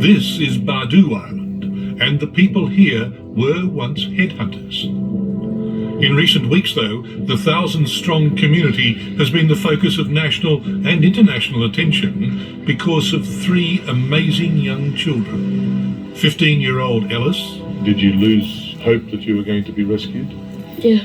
This is Badu Island, and the people here were once headhunters. In recent weeks, though, the 1,000-strong community has been the focus of national and international attention because of 3 amazing young children. 15-year-old Ellis. Did you lose hope that you were going to be rescued? Yeah.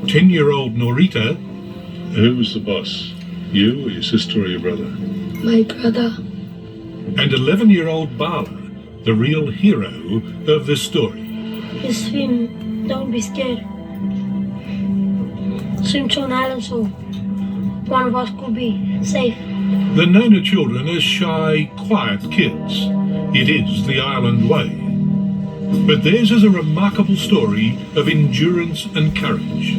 10-year-old Norita. Who was the boss? You or your sister or your brother? My brother. And 11-year-old Bala, the real hero of this story. You swim. Don't be scared. Swim to an island so one of us could be safe. The Nona children are shy, quiet kids. It is the island way. But theirs is a remarkable story of endurance and courage.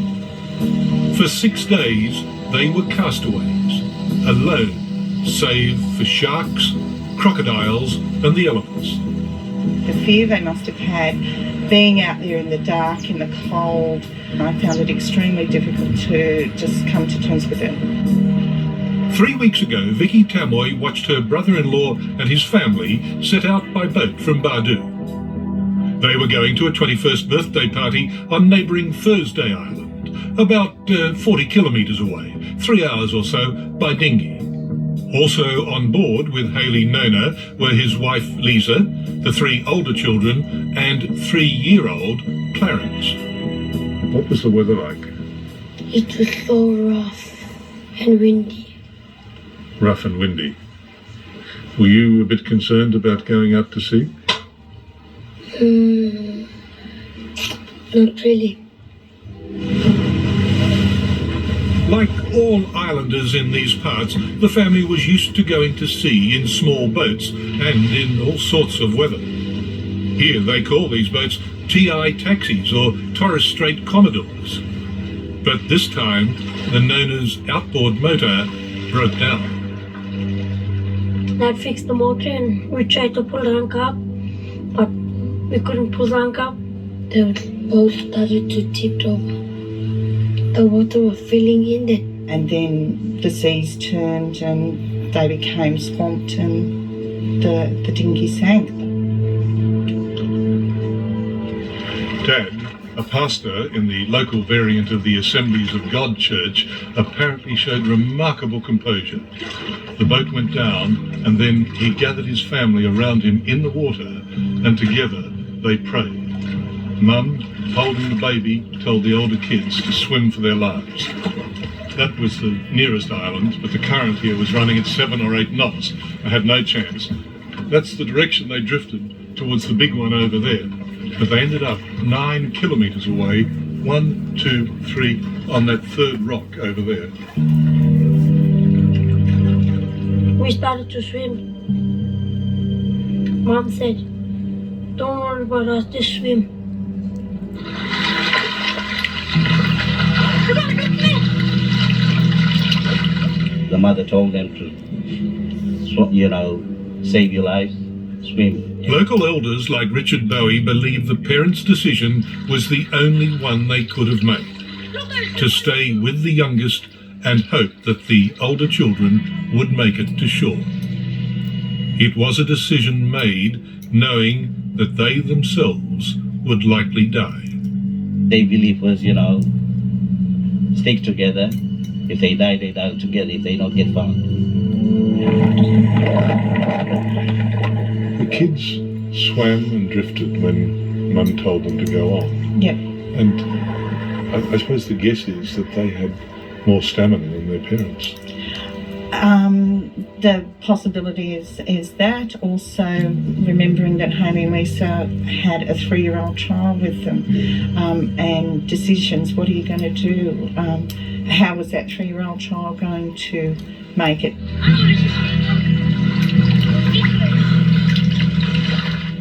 For 6 days, they were castaways, alone, save for sharks, crocodiles, and the elements. The fear they must have had being out there in the dark, in the cold, I found it extremely difficult to just come to terms with it. 3 weeks ago, Vicky Tamoy watched her brother-in-law and his family set out by boat from Badu. They were going to a 21st birthday party on neighbouring Thursday Island, about 40 kilometres away, 3 hours or so by dinghy. Also on board with Haley Nona were his wife Lisa, the 3 older children, and 3-year-old Clarence. What was the weather like? It was so rough and windy. Rough and windy. Were you a bit concerned about going out to sea? Not really. Like all islanders in these parts, the family was used to going to sea in small boats and in all sorts of weather. Here they call these boats TI taxis or Torres Strait Commodores. But this time, the Nona's outboard motor broke down. Dad fixed the motor and we tried to pull the anchor up, but we couldn't pull the anchor up. The boat started to tip over. The water was filling in it. And then the seas turned and they became swamped and the dinghy sank. Dad, a pastor in the local variant of the Assemblies of God Church, apparently showed remarkable composure. The boat went down and then he gathered his family around him in the water and together they prayed. Mum, holding the baby, told the older kids to swim for their lives. That was the nearest island, but the current here was running at 7 or 8 knots. I had no chance. That's the direction they drifted, towards the big one over there. But they ended up 9 kilometres away, 1, 2, 3, on that 3rd rock over there. We started to swim. Mom said, "Don't worry about us, just swim." The mother told them to, save your life, swim. Local elders like Richard Bowie believe the parents' decision was the only one they could have made, to stay with the youngest and hope that the older children would make it to shore. It was a decision made knowing that they themselves would likely die. They believe was, stick together. If they die together if they don't get found. The kids swam and drifted when Mum told them to go on. Yep. And I suppose the guess is that they had more stamina than their parents. The possibility is that. Also, remembering that Haley and Lisa had a 3-year-old child with them, and decisions. What are you going to do? How was that 3-year-old child going to make it?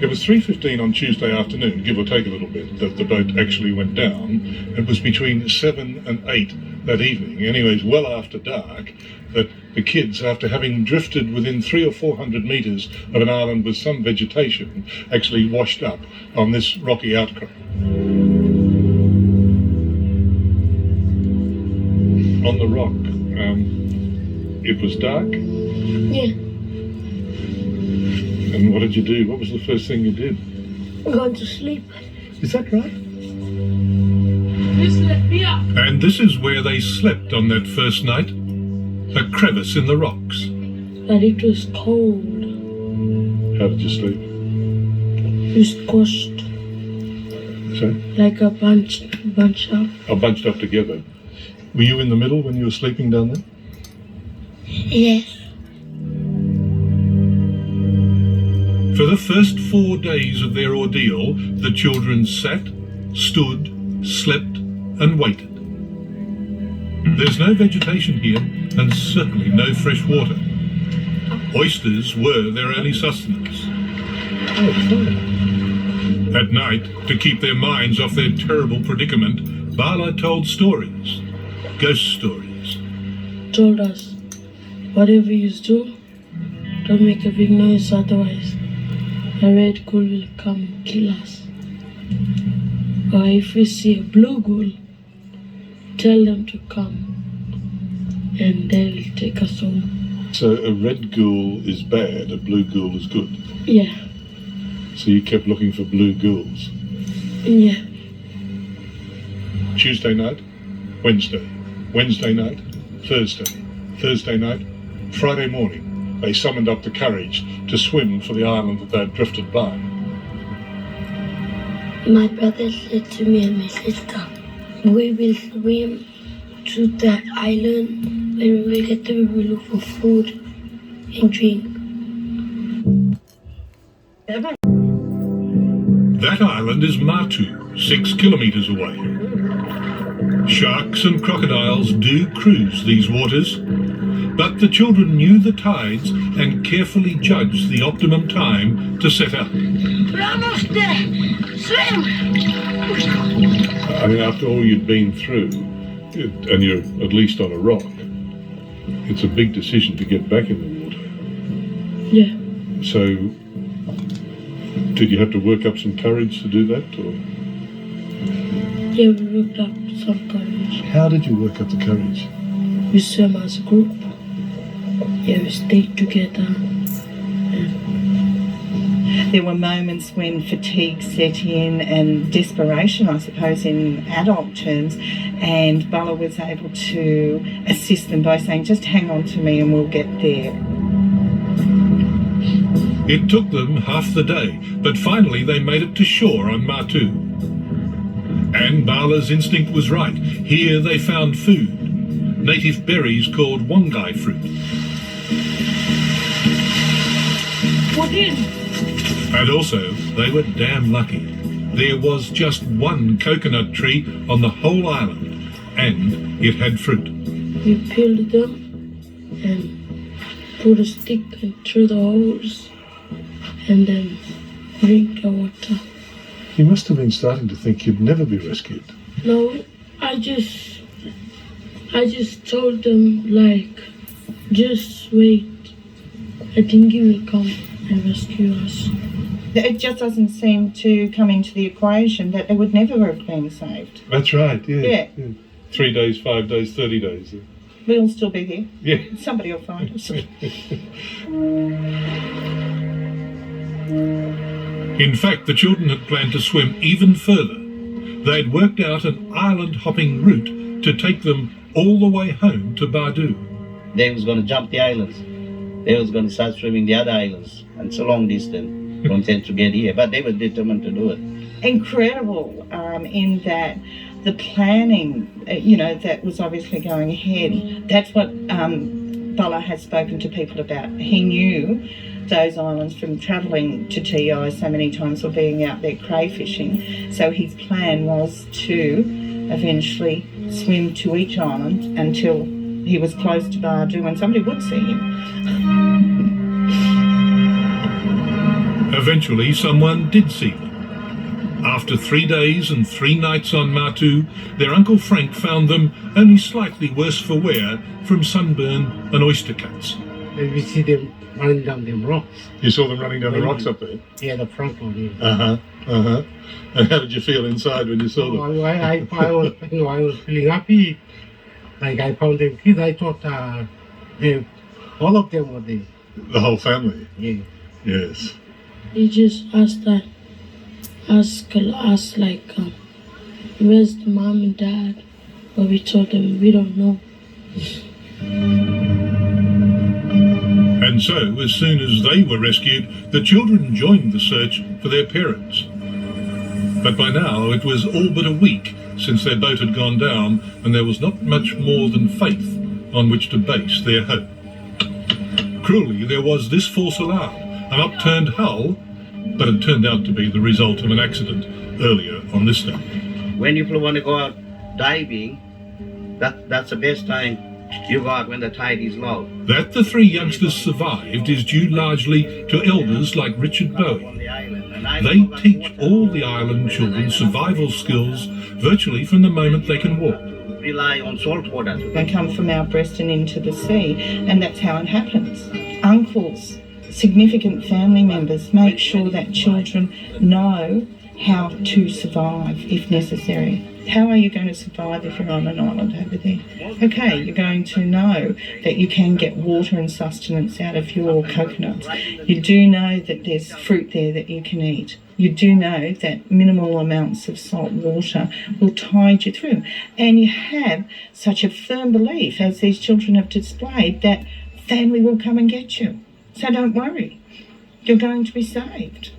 It was 3:15 on Tuesday afternoon, give or take a little bit, that the boat actually went down. It was between 7 and 8 that evening, anyways well after dark, that the kids, after having drifted within 300 or 400 metres of an island with some vegetation, actually washed up on this rocky outcrop. On the rock, it was dark. Yeah. And what did you do? What was the first thing you did? Going to sleep. Is that right? And this is where they slept on that first night. A crevice in the rocks. But it was cold. How did you sleep? We squashed So, like a bunch up. bunched up together. Were you in the middle when you were sleeping down there? Yes. For the first 4 days of their ordeal, the children sat, stood, slept, and waited. There's no vegetation here, and certainly no fresh water. Oysters were their only sustenance. Oh, fine. At night, to keep their minds off their terrible predicament, Bala told stories, ghost stories. Told us, whatever you do, don't make a big noise, otherwise a red ghoul will come and kill us. Or if we see a blue ghoul, tell them to come and they'll take us home. So a red ghoul is bad, a blue ghoul is good. Yeah, So you kept looking for blue ghouls. yeah. Tuesday night, Wednesday night, Thursday night, Friday morning, they summoned up the courage to swim for the island that they'd drifted by. My brother said to me and my sister, we will swim to that island. When we get there, we will look for food and drink. That island is Matu, 6 kilometers away. Sharks and crocodiles do cruise these waters, but the children knew the tides and carefully judged the optimum time to set out. We're almost there. Swim! I mean, after all you'd been through, and you're at least on a rock, it's a big decision to get back in the water. Yeah. So, did you have to work up some courage to do that? Or Yeah, we worked up some courage. how did you work up the courage? We swam as a group. Yeah, we stayed together. There were moments when fatigue set in and desperation, I suppose, in adult terms, and Bala was able to assist them by saying, just hang on to me and we'll get there. It took them half the day, but finally they made it to shore on Matu. And Bala's instinct was right. Here they found food, native berries called wongai fruit. What in? And also, they were damn lucky. There was just one coconut tree on the whole island, and it had fruit. We peeled them and put a stick through the holes and then drink the water. You must have been starting to think you'd never be rescued. No, I just told them, like, just wait. I think he will come and rescue us. It just doesn't seem to come into the equation that they would never have been saved. That's right, Yeah. 3 days, 5 days, 30 days. We'll still be here. Yeah. Somebody will find us. In fact, the children had planned to swim even further. They had worked out an island-hopping route to take them all the way home to Badu. They was going to jump the islands. They was going to start swimming the other islands. And it's a long distance from them to get here. But they were determined to do it. Incredible in that the planning, that was obviously going ahead. That's what Bala has spoken to people about. He knew those islands from travelling to TI so many times or being out there crayfishing. So his plan was to eventually swim to each island until he was close to Badu and somebody would see him. Eventually, someone did see them. After 3 days and 3 nights on Matu, their Uncle Frank found them only slightly worse for wear from sunburn and oyster cuts. And we see them running down them rocks. You saw them running down the rocks up there? Yeah, the front one. Yeah. And how did you feel inside when you saw them? I was feeling happy. Like I found them kids. I thought all of them were there. The whole family? Yeah. Yes. He just asked us like, where's the mom and dad? But we told him we don't know. And so, as soon as they were rescued, the children joined the search for their parents. But by now it was all but a week since their boat had gone down, and there was not much more than faith on which to base their hope. Cruelly, there was this false alarm, an upturned hull, but it turned out to be the result of an accident earlier on this day. When you want to go out diving, that's the best time you go out when the tide is low. That the three youngsters survived is due largely to elders like Richard Bowie. On the island. And I They know about teach water. all the island children survival skills virtually from the moment they can walk. Rely on salt water. They come from our breast and into the sea, and that's how it happens. Uncles, significant family members make sure that children know how to survive if necessary. How are you going to survive if you're on an island over there? Okay, you're going to know that you can get water and sustenance out of your coconuts. You do know that there's fruit there that you can eat. You do know that minimal amounts of salt water will tide you through. And you have such a firm belief, as these children have displayed, that family will come and get you. So don't worry. You're going to be saved.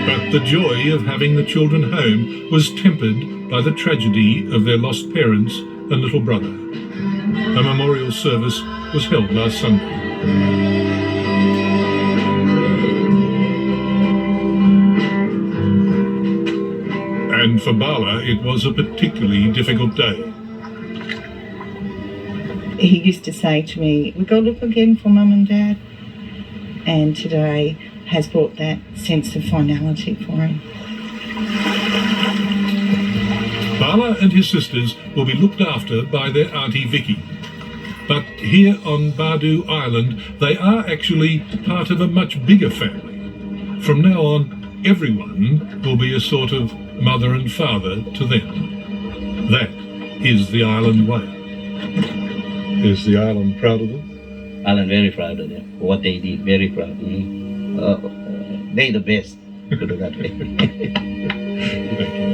But the joy of having the children home was tempered by the tragedy of their lost parents and little brother. A memorial service was held last Sunday. And for Bala, it was a particularly difficult day. He used to say to me, "We go look again for Mum and Dad." And today has brought that sense of finality for him. Bala and his sisters will be looked after by their Auntie Vicky. But here on Bardu Island, they are actually part of a much bigger family. From now on, everyone will be a sort of mother and father to them. That is the island way. Is the island proud of them? Alan very proud of them. What they did, very proud. They the best. Put it that way. Thank you.